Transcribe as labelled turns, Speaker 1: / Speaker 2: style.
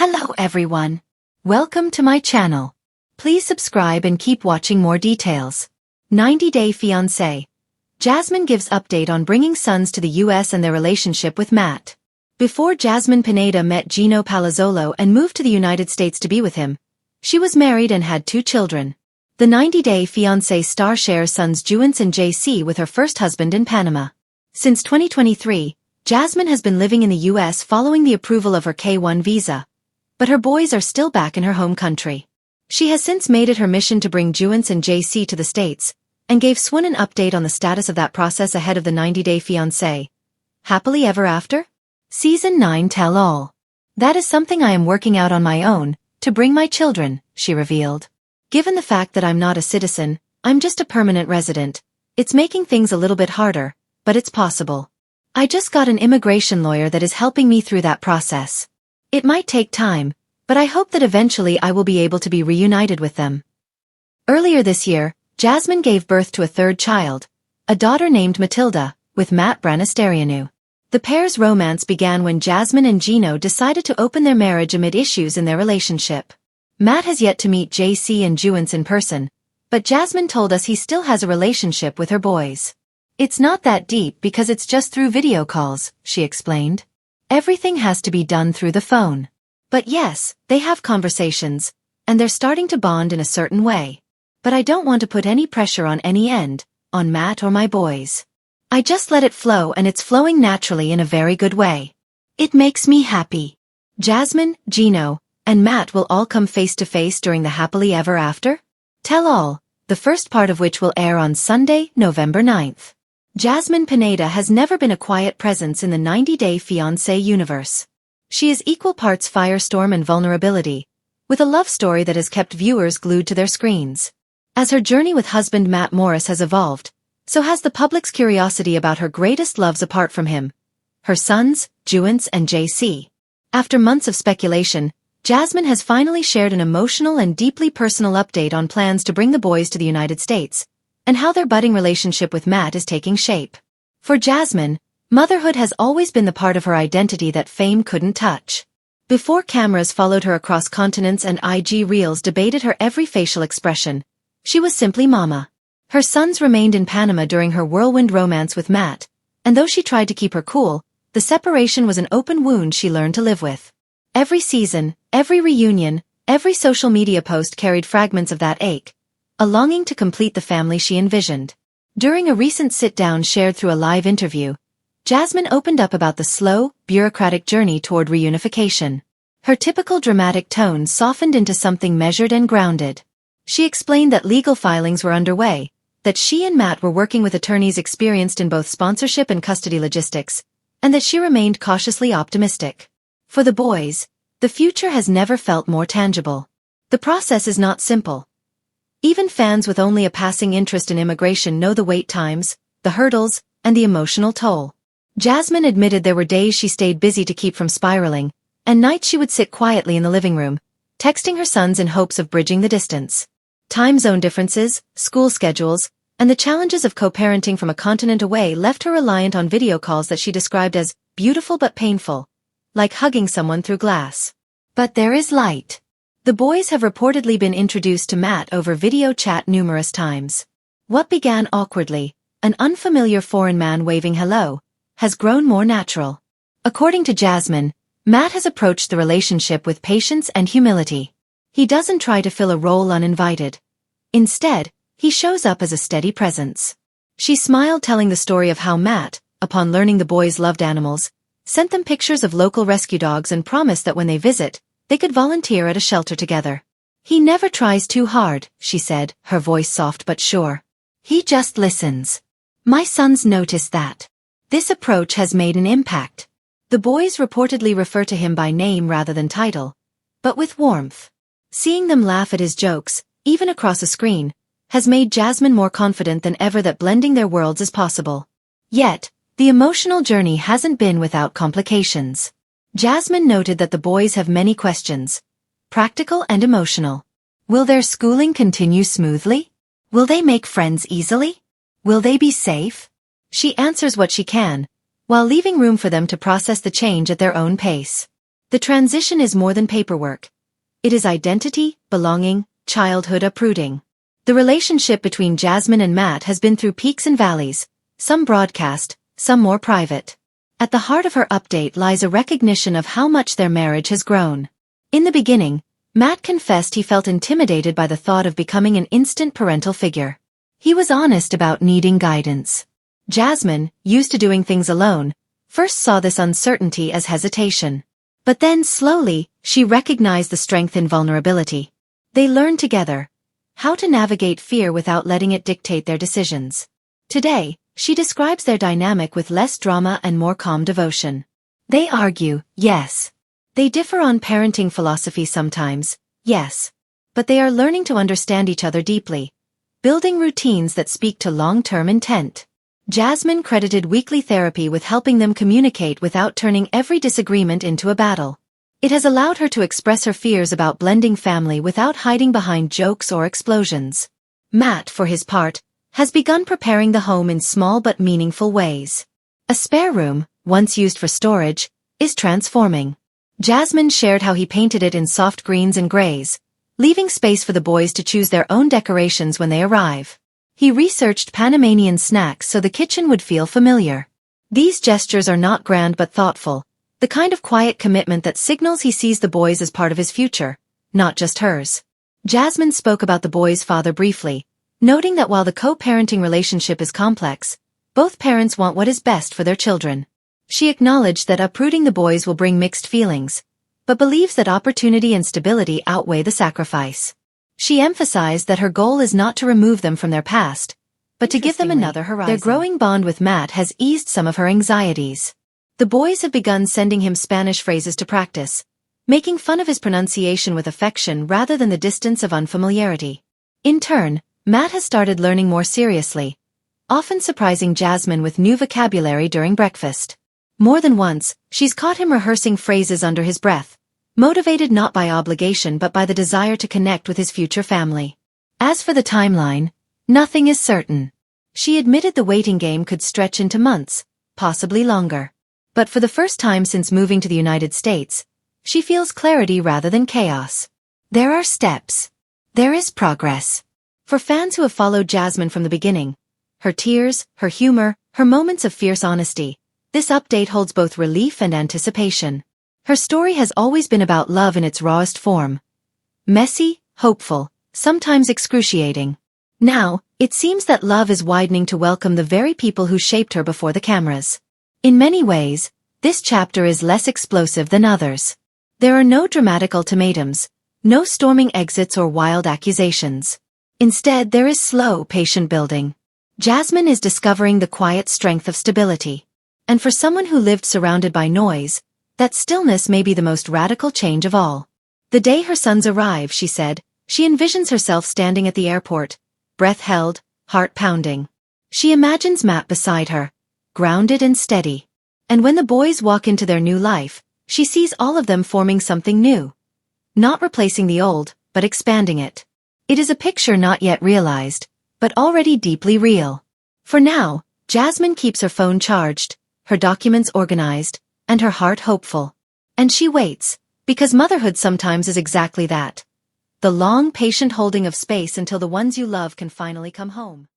Speaker 1: Hello everyone. Welcome to my channel. Please subscribe and keep watching more details. 90-Day Fiancé. Jasmine gives update on bringing sons to the US and their relationship with Matt. Before Jasmine Pineda met Gino Palazzolo and moved to the United States to be with him, she was married and had 2 children. The 90-Day Fiancé star shares sons Juance and JC with her first husband in Panama. Since 2023, Jasmine has been living in the US following the approval of her K-1 visa, but her boys are still back in her home country. She has since made it her mission to bring Juance and JC to the States, and gave Swan an update on the status of that process ahead of the 90-Day Fiancé. Happily ever after? Season 9 Tell All. That is something I am working out on my own, to bring my children, she revealed. Given the fact that I'm not a citizen, I'm just a permanent resident, it's making things a little bit harder, but it's possible. I just got an immigration lawyer that is helping me through that process. It might take time, but I hope that eventually I will be able to be reunited with them. Earlier this year, Jasmine gave birth to a 3rd child, a daughter named Matilda, with Matt Branasterianu. The pair's romance began when Jasmine and Gino decided to open their marriage amid issues in their relationship. Matt has yet to meet JC and Juance in person, but Jasmine told us he still has a relationship with her boys. It's not that deep because it's just through video calls, she explained. Everything has to be done through the phone. But yes, they have conversations, and they're starting to bond in a certain way. But I don't want to put any pressure on any end, on Matt or my boys. I just let it flow and it's flowing naturally in a very good way. It makes me happy. Jasmine, Gino, and Matt will all come face to face during the Happily Ever After? Tell All, the first part of which will air on Sunday, November 9th. Jasmine Pineda has never been a quiet presence in the 90-Day Fiancé universe. She is equal parts firestorm and vulnerability, with a love story that has kept viewers glued to their screens. As her journey with husband Matt Morris has evolved, so has the public's curiosity about her greatest loves apart from him, her sons, Juance and JC. After months of speculation, Jasmine has finally shared an emotional and deeply personal update on plans to bring the boys to the United States, and how their budding relationship with Matt is taking shape. For Jasmine, motherhood has always been the part of her identity that fame couldn't touch. Before cameras followed her across continents and IG reels debated her every facial expression, she was simply Mama. Her sons remained in Panama during her whirlwind romance with Matt, and though she tried to keep her cool, the separation was an open wound she learned to live with. Every season, every reunion, every social media post carried fragments of that ache, a longing to complete the family she envisioned. During a recent sit-down shared through a live interview, Jasmine opened up about the slow, bureaucratic journey toward reunification. Her typical dramatic tone softened into something measured and grounded. She explained that legal filings were underway, that she and Matt were working with attorneys experienced in both sponsorship and custody logistics, and that she remained cautiously optimistic. For the boys, the future has never felt more tangible. The process is not simple. Even fans with only a passing interest in immigration know the wait times, the hurdles, and the emotional toll. Jasmine admitted there were days she stayed busy to keep from spiraling, and nights she would sit quietly in the living room, texting her sons in hopes of bridging the distance. Time zone differences, school schedules, and the challenges of co-parenting from a continent away left her reliant on video calls that she described as beautiful but painful, like hugging someone through glass. But there is light. The boys have reportedly been introduced to Matt over video chat numerous times. What began awkwardly, an unfamiliar foreign man waving hello, has grown more natural. According to Jasmine, Matt has approached the relationship with patience and humility. He doesn't try to fill a role uninvited. Instead, he shows up as a steady presence. She smiled telling the story of how Matt, upon learning the boys loved animals, sent them pictures of local rescue dogs and promised that when they visit, they could volunteer at a shelter together. He never tries too hard, she said, her voice soft but sure. He just listens. My sons notice that. This approach has made an impact. The boys reportedly refer to him by name rather than title, but with warmth. Seeing them laugh at his jokes, even across a screen, has made Jasmine more confident than ever that blending their worlds is possible. Yet, the emotional journey hasn't been without complications. Jasmine noted that the boys have many questions, practical and emotional. Will their schooling continue smoothly? Will they make friends easily? Will they be safe? She answers what she can, while leaving room for them to process the change at their own pace. The transition is more than paperwork. It is identity, belonging, childhood uprooting. The relationship between Jasmine and Matt has been through peaks and valleys, some broadcast, some more private. At the heart of her update lies a recognition of how much their marriage has grown. In the beginning, Matt confessed he felt intimidated by the thought of becoming an instant parental figure. He was honest about needing guidance. Jasmine, used to doing things alone, first saw this uncertainty as hesitation. But then slowly, she recognized the strength in vulnerability. They learned together how to navigate fear without letting it dictate their decisions. Today, she describes their dynamic with less drama and more calm devotion. They argue, yes. They differ on parenting philosophy sometimes, yes. But they are learning to understand each other deeply, building routines that speak to long-term intent. Jasmine credited weekly therapy with helping them communicate without turning every disagreement into a battle. It has allowed her to express her fears about blending family without hiding behind jokes or explosions. Matt, for his part, has begun preparing the home in small but meaningful ways. A spare room, once used for storage, is transforming. Jasmine shared how he painted it in soft greens and grays, leaving space for the boys to choose their own decorations when they arrive. He researched Panamanian snacks so the kitchen would feel familiar. These gestures are not grand but thoughtful, the kind of quiet commitment that signals he sees the boys as part of his future, not just hers. Jasmine spoke about the boys' father briefly, noting that while the co-parenting relationship is complex, both parents want what is best for their children. She acknowledged that uprooting the boys will bring mixed feelings, but believes that opportunity and stability outweigh the sacrifice. She emphasized that her goal is not to remove them from their past, but to give them another horizon. Their growing bond with Matt has eased some of her anxieties. The boys have begun sending him Spanish phrases to practice, making fun of his pronunciation with affection rather than the distance of unfamiliarity. In turn, Matt has started learning more seriously, often surprising Jasmine with new vocabulary during breakfast. More than once, she's caught him rehearsing phrases under his breath, motivated not by obligation but by the desire to connect with his future family. As for the timeline, nothing is certain. She admitted the waiting game could stretch into months, possibly longer. But for the first time since moving to the United States, she feels clarity rather than chaos. There are steps. There is progress. For fans who have followed Jasmine from the beginning, her tears, her humor, her moments of fierce honesty, this update holds both relief and anticipation. Her story has always been about love in its rawest form. Messy, hopeful, sometimes excruciating. Now, it seems that love is widening to welcome the very people who shaped her before the cameras. In many ways, this chapter is less explosive than others. There are no dramatic ultimatums, no storming exits or wild accusations. Instead, there is slow, patient building. Jasmine is discovering the quiet strength of stability. And for someone who lived surrounded by noise, that stillness may be the most radical change of all. The day her sons arrive, she said, she envisions herself standing at the airport, breath held, heart pounding. She imagines Matt beside her, grounded and steady. And when the boys walk into their new life, she sees all of them forming something new. Not replacing the old, but expanding it. It is a picture not yet realized, but already deeply real. For now, Jasmine keeps her phone charged, her documents organized, and her heart hopeful. And she waits, because motherhood sometimes is exactly that. The long, patient holding of space until the ones you love can finally come home.